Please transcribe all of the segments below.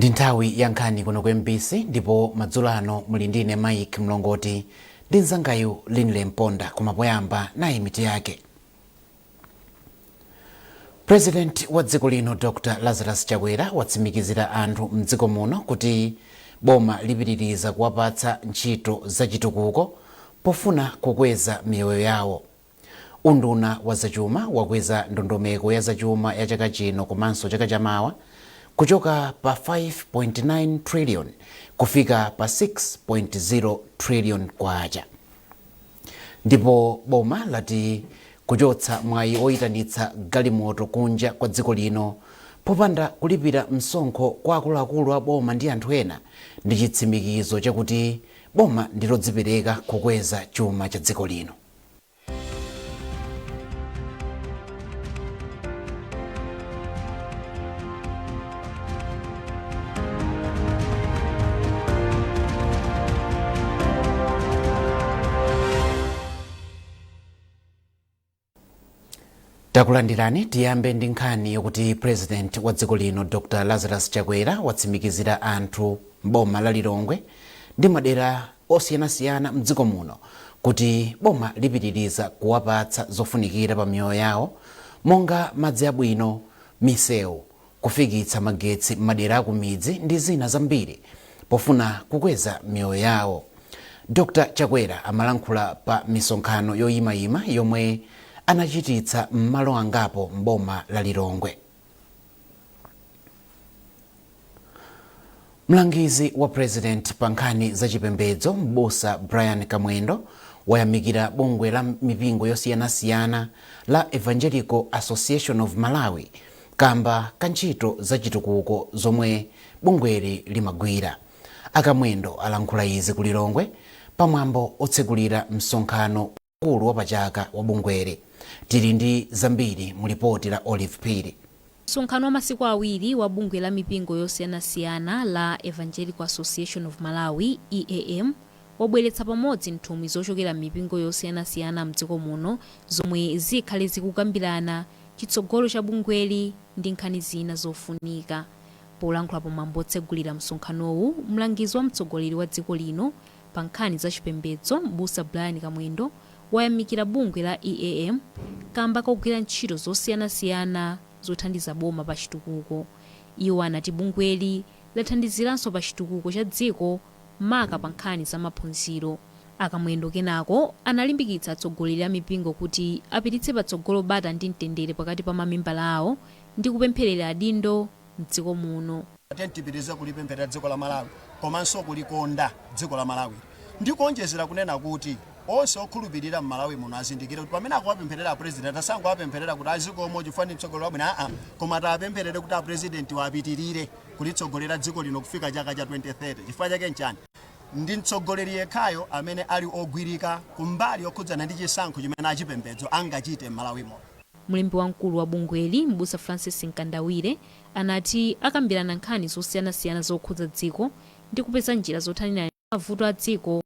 Ndi nthawi ya nkhani kuno ku MBC ndipo madzulo ano muli ndine Mike Mlongoti ndi mzangayu Linle Mponda kumapoyamba nayi mitu yake. President wa dziko lino Dr. Lazarus Chakwera watsimikizira anthu mdziko muno kuti boma lipitiriza kuwapatsa ntchito zachitukuko pofuna kukweza miyoyo yawo. Unduna wa zachuma wakweza ndondomeko ya zachuma ya chaka chino komanso chaka chamawa kuchoka pa 5.9 trillion kufika pa 6.0 trillion kwacha. Ndipo boma lati kuchotsa mwayi oyitanitsa galimoto kunja kwa dziko lino popanda kulipira msonkho kwa akuluakulu a boma ndi anthu ena ndi chitsimikizo chakuti boma ndilodzipereka kukweza chuma cha dziko lino. Takulandirani tiyambe ndi nkhani yokuti President wa dziko lino Dr. Lazarus Chakwera watsimikizira anthu boma la Lilongwe ndi madera osiyanasiyana mdziko muno kuti boma lipitiriza kuwapatsa zofunikira pa miyoyo yawo monga madzi abwino, misewu, kufikitsa magetsi m'madera akumidzi ndi zina zambiri pofuna kukweza miyoyo yawo. Dr. Chakwera amalankhula pa misonkhano yoyimayima yomwe anachititsa m'malo angapo m'boma la Lilongwe. Mlangizi wa President pa nkhani za chipembedzo m'busa Brian Kamwendo wayamikira bungwe la mipingo yosiyanasiyana la Evangelical Association of Malawi kamba kantchito za chitukuko zomwe bungweli limagwira. Akamwendo alankhula izi ku Lilongwe pamwambo otsegulira msonkhano mkulu wa pachaka wa bungweli. Tili ndi zambiri mu ripoti la Olive Piri. Msonkhano wa masiku awiri wa bungwe la mipingo yosiyanasiyana la Evangelical Association of Malawi EAM wabweretsa pamodzi nthumwi zochokera mipingo yosiyanasiyana mdziko muno zomwe zikhale zikukambirana chitsogolo cha bungweli ndi nkhani zina zofunika. Polankhula pamwambo otsegulira msonkhanowu, mlangizi wa mtsogoleri wa dziko lino pa nkhani za chipembedzo m'busa Brian Kamwendo wayamikira bungwe la EAM kamba kogwira ntchito zosiyanasiyana zothandiza boma pa chitukuko. Iwo anati bungweli lathandiziranso pa chitukuko cha dziko maka pa nkhani za maphunziro. Akamwendo kenako analimbikitsa atsogoleri a mipingo kuti apititse patsogolo bata ndi mtendere pakati pa mamembala awo ndi kupempherera adindo mdziko muno. Tipitiriza kulipempherera dziko la Malawi komanso kulikonda dziko la Malawi ndi kuonjezera kunena kuti onse okhulupirira m'Malawi muno azindikire kuti pamene akuwapempherera president asangowapempherera kuti azikomo chifani mtsogolo wabwino koma apempherere kuti president wapitirire kulitsogolera dziko lino kufika chaka cha 2030. Chifukwa chake nchani? Ndi mtsogoleri yekhayo amene ali ogwirika kumbali okhudzana ndi chisankho chimene achipembedzo angachite m'Malawi muno. Mlembi wamkulu wa bungweli m'busa Francis Nkandawire anati akambirana nkhani zosiyanasiyana zokhudza dziko ndi kupeza njira zothanira mavuto a dziko.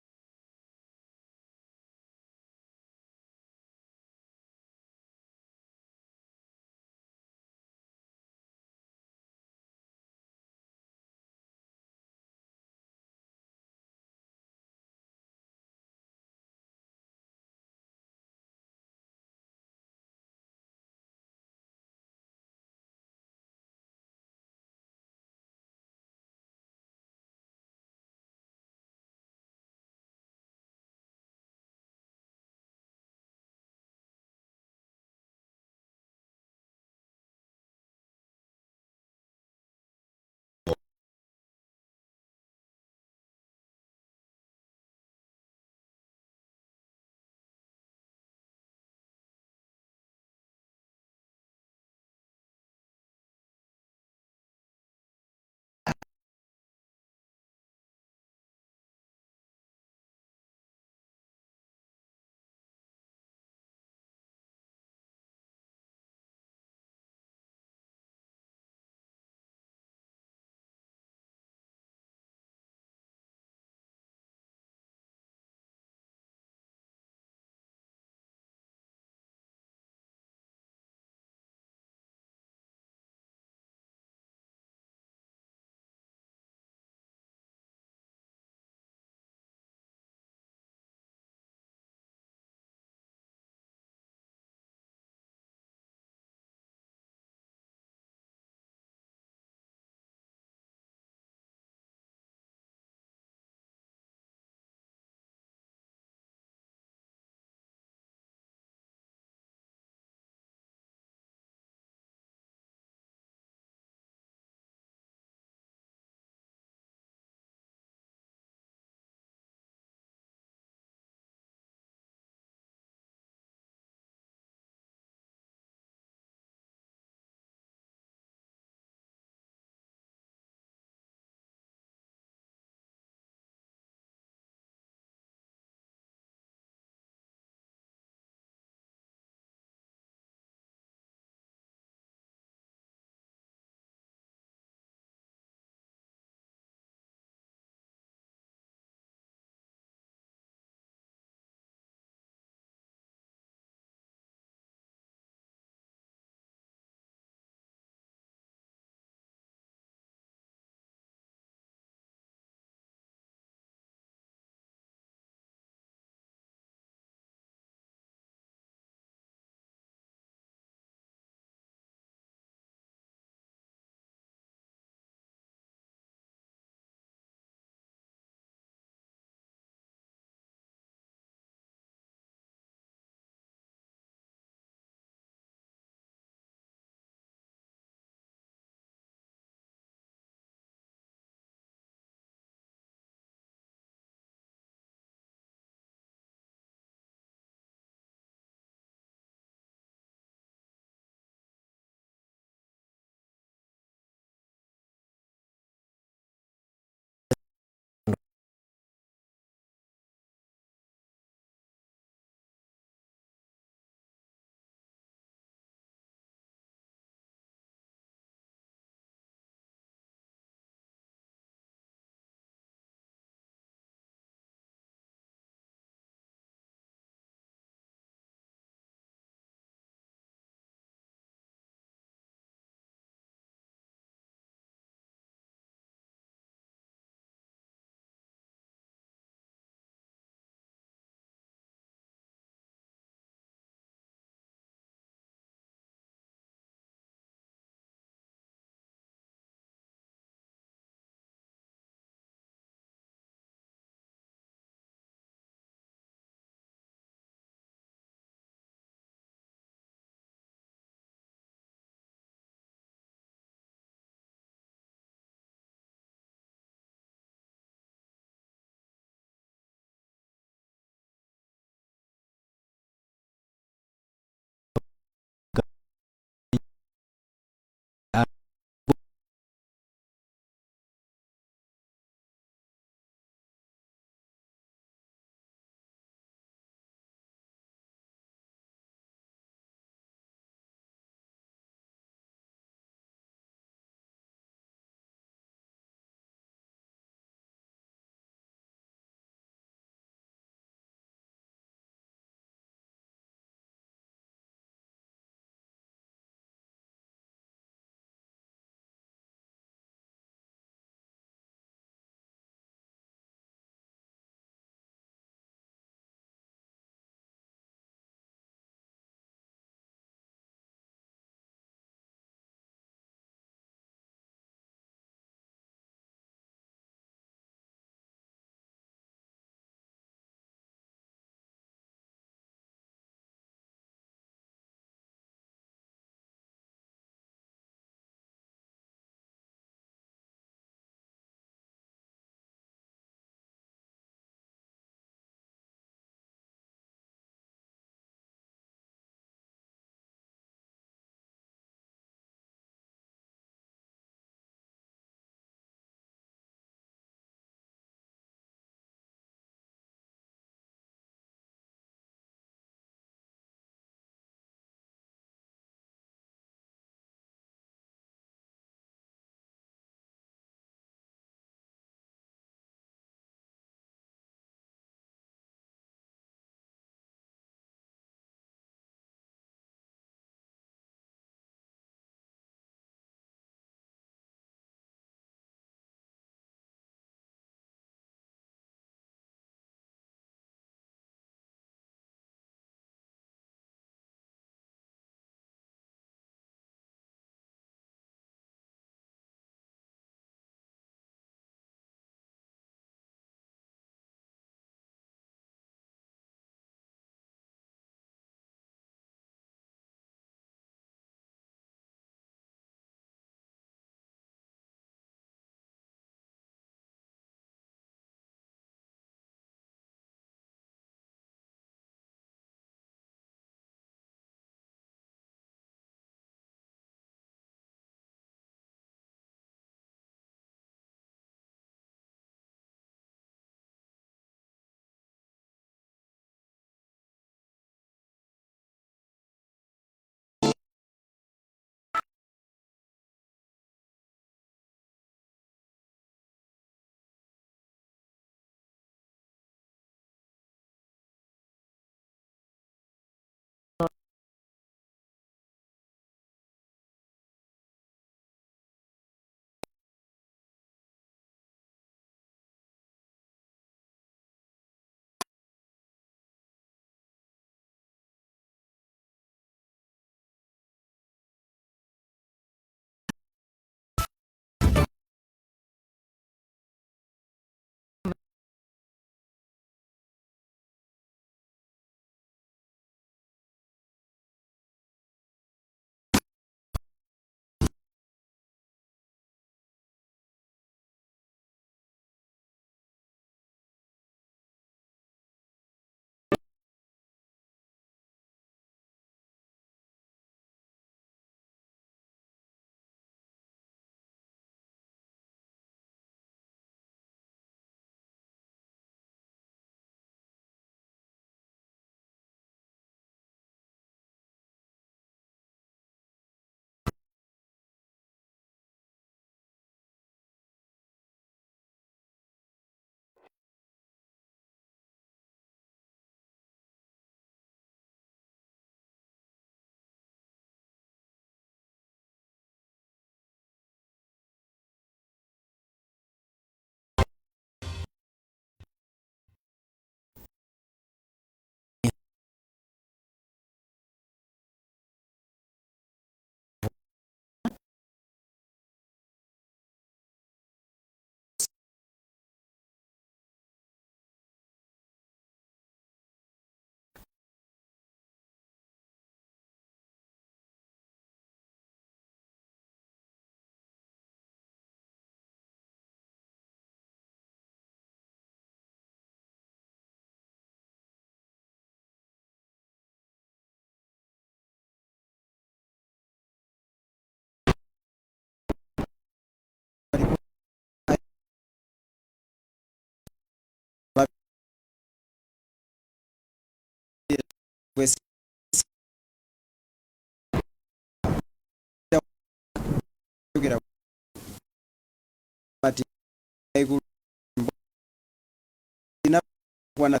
wana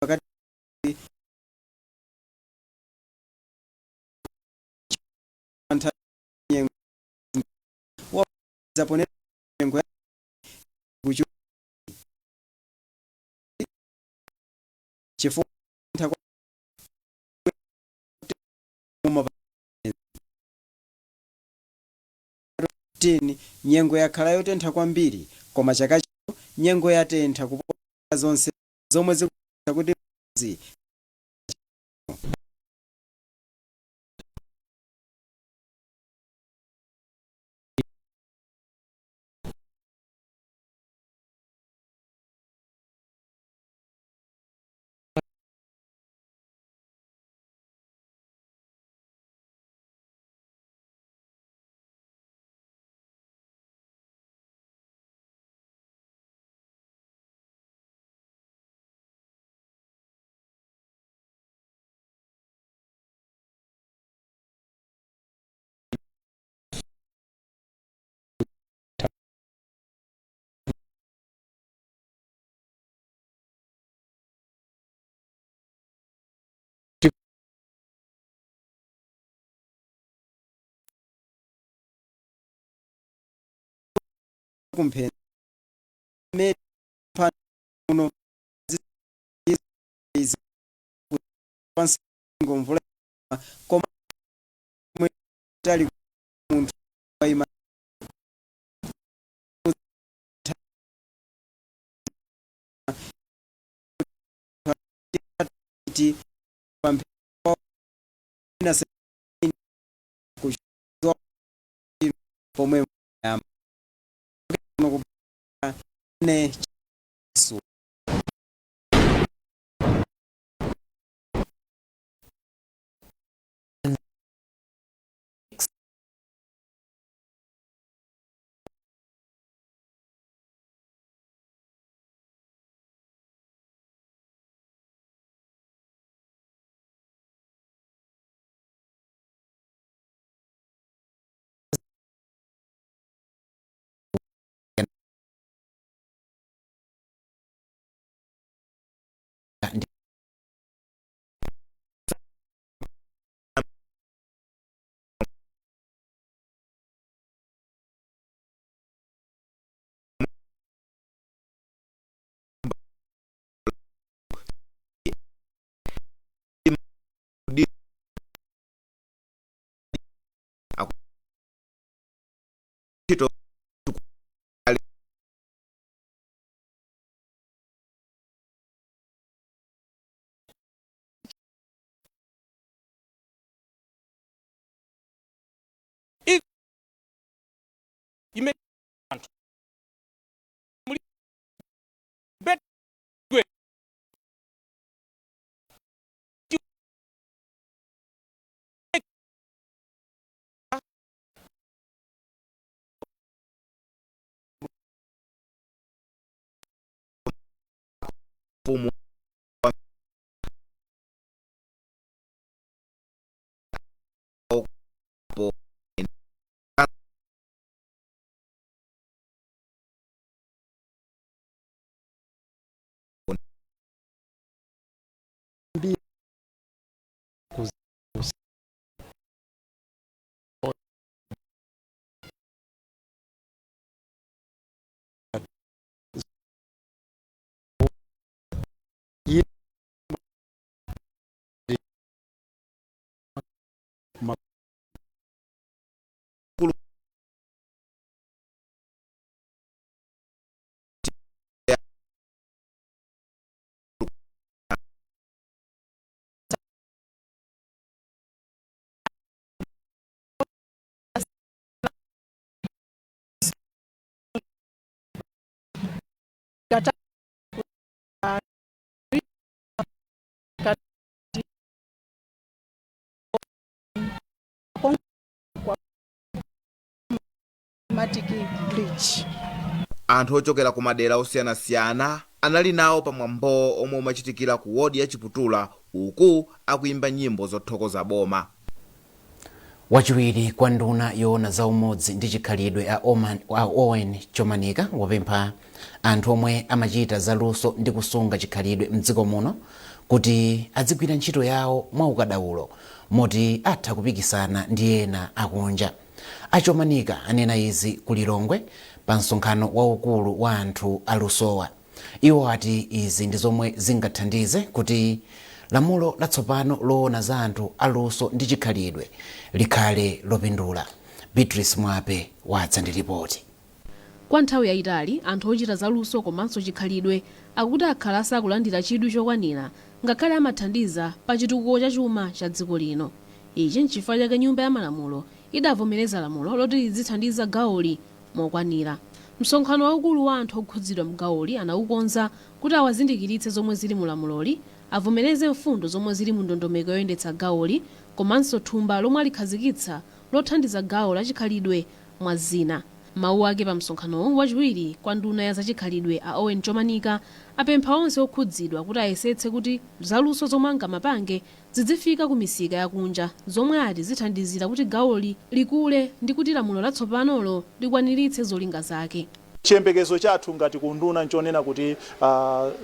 wakati zapone nyengo kuchu chifo ntakwa nyengo yakhala yotentha kwambiri koma chaka chino nyengo yatentha kuposa zonse zomwe zikuti kuti kumpheni me pano zizi pansi ngomvula koma tali muntu waima ti pampena se kushwa pomwe ne su anthu ochokera ku madera osiyanasiyana anali nawo pamwambo omwe umachitikira ku wodi ya Chiputula uku akuimba nyimbo zothokoza boma. wachiwiri kwa nduna yoona za umodzi ndi chikhalidwe a Owen Chomanika wapempha anthu omwe amachita zaluso ndi kusunga chikhalidwe mdziko muno kuti adzigwira ntchito yawo mwaukadaulo moti atha kupikisana ndi ena akunja. Achomanika anena izi ku Lilongwe pa msonkhano waukulu wa anthu alusowa. Iwo ati izi ndi zomwe zingathandize kuti lamulo latsopano loona za anthu aluso ndi chikhalidwe likhale lopindula. Beatrice Mwape wadza ndi ripoti. Kwa nthawi yayitali anthu ochita zaluso komanso chikhalidwe akuti akhala asakulandira chidwi chokwanira ngakhale amathandiza pa chitukuko cha chuma cha dziko lino. Ichi nchifukwa chake nyumba ya malamulo idavomereza lamulo loti lidzithandiza gawoli mokwanira. Msonkhano waukulu wa anthu okhudzidwa mgawoli anaukonza kuti awazindikiritse zomwe zili mu lamuloli, avomereze mfundo zomwe zili mu ndondomeko yoyendetsa gawoli komanso thumba lomwe alikhazikitsa lothandiza gawo la chikhalidwe mwa zina. Mawu ake pa msonkhanowu wachiwiri kwa nduna ya zachikhalidwe a Owen Chomanika apempha onse okhudzidwa kuti ayesetse kuti zaluso zomwe angamapange zidzifika ku misika yakunja zomwe ati zithandizira kuti gawoli likule ndi kuti lamulo latsopanolo likwaniritse zolinga zake. Chiyembekezo chathu ngati kunduna nchonena kuti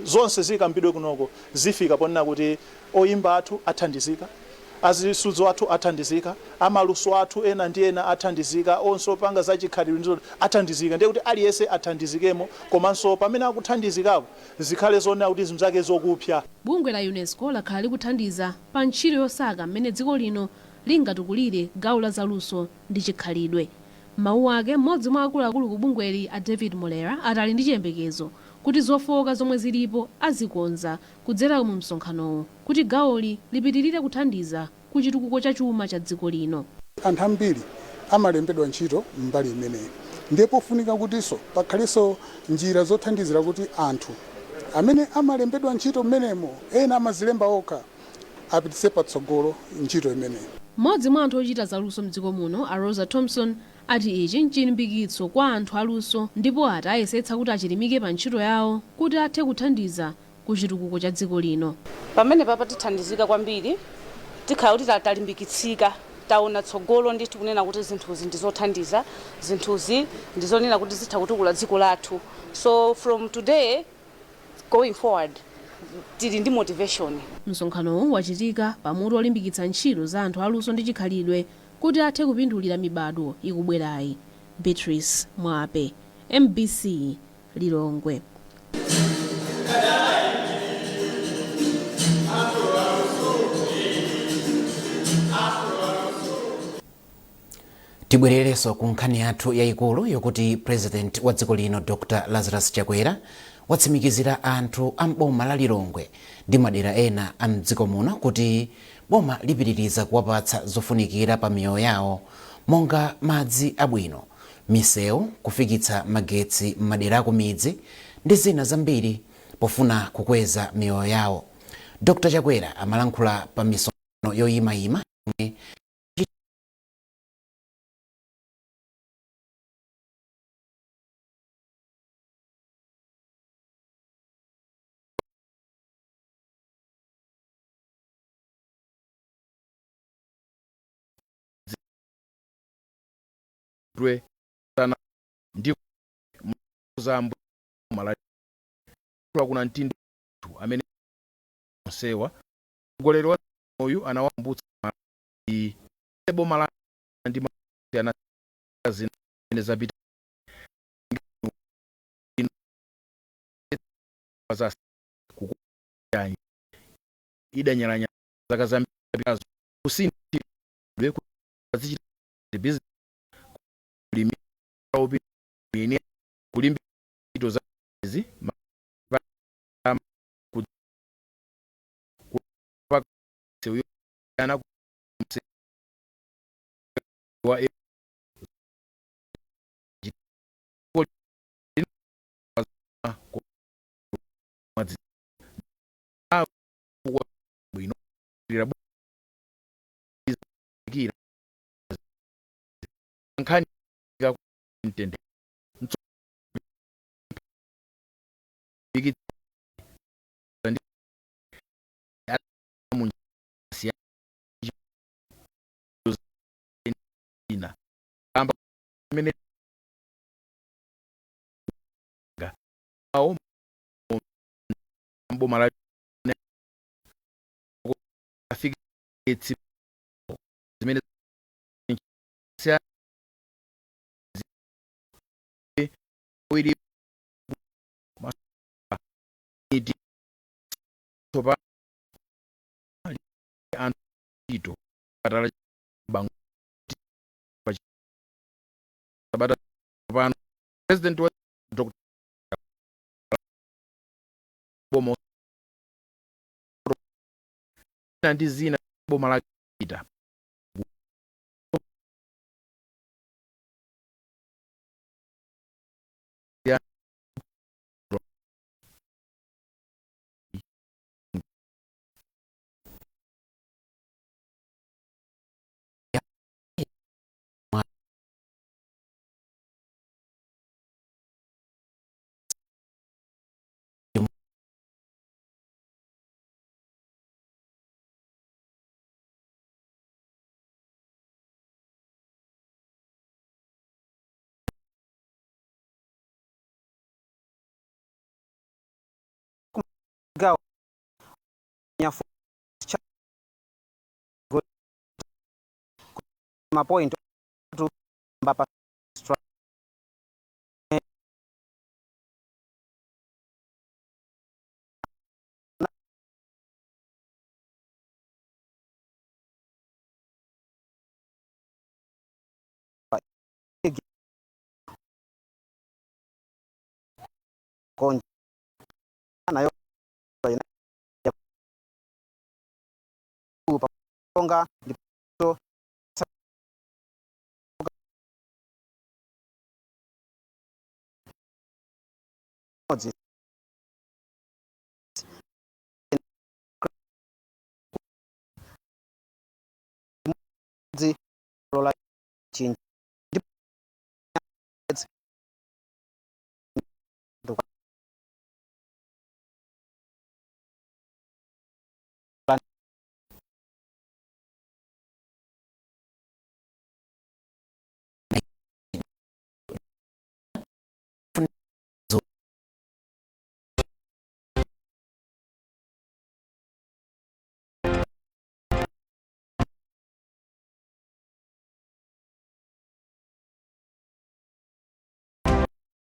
zonse zikambidwe kunoko zifika ponena kuti oyimba athu athandizika, azisudzo athu athandizika, amaluso athu ena ndi ena athandizika, onse opanga zachikhalidwe ndizo athandizika, ndiye kuti aliyense athandizikemo komanso pamene akuthandizikapo zikhale zonena kuti zinthu zake zokupsa. Bungwe la UNESCO lakhala likuthandiza pa ntchito yosaka mmene dziko lino lingatukulire gawo la zaluso ndi chikhalidwe. Mawu ake mmodzi mwa akuluakulu ku bungweli a David Molera atali ndi chiyembekezo kuti zofowoka zomwe zilipo azikonza kudzera mu msonkhanowu kuti gawoli lipitirire kuthandiza ku chitukuko cha chuma cha dziko lino. Anthu ambiri amalembedwa ntchito mbali imeneyi, ndipo pofunika kutinso pakhalenso njira zothandizira kuti anthu amene amalembedwa ntchito mmenemo ena amazilemba okha apititse patsogolo ntchito imeneyi. Mmodzi mwa anthu ochita zaluso mdziko muno a Rosa Thompson ati ichi nchilimbikitso kwa anthu aluso ndipo ati ayesetsa kuti achilimike pa ntchito yawo kuti athe kuthandiza ku chitukuko cha dziko lino. Pamene papa tithandizika kwambiri tikhala kuti talimbikitsika taona tsogolo ndi tikunena kuti zinthuzi ndizothandiza, zinthuzi ndizonena kuti zitha kutukula dziko lathu. So from today going forward tili ndi motivation. Msonkhanowu wachitika pamutu olimbikitsa ntchito za anthu aluso ndi chikhalidwe kuti athe kupindulira mibado ikubwerayi. Beatrice Mwape, MBC, Lilongwe. Tibwererenso ku nkhani yathu yayikulu yokuti President wa dziko lino Dr. Lazarus Chakwera watsimikizira anthu a m'boma la Lilongwe ndi madera ena a mdziko muno kuti boma lipitiriza kuwapatsa zofunikira pa miyoyo yawo monga madzi abwino, misewu, kufikitsa magetsi m'madera ku midzi ndi zina zambiri pofuna kukweza miyoyo yawo. Dr. Chakwera amalankhula pa misonkhano yoyimayima sana ndi zambu Malawi kuna ntindo amene onsewa mgoleri wa uyu anawambutsa i boma la ndi ana zina zabita za kukuyanyi idanyalanya zaka zambiri kusini lweku zichita business kulimi obi ni kulimbi ito za hizi kwa seyo ana wa Nkhani ga intende bigi ndi imene awo mboma la afike zimene wili masiti topa antito patala bangu sabata pano president wa Dr. bomo ndi zina boma la kita ya gawa nyafu mapoint tu mbapa konja nayo konga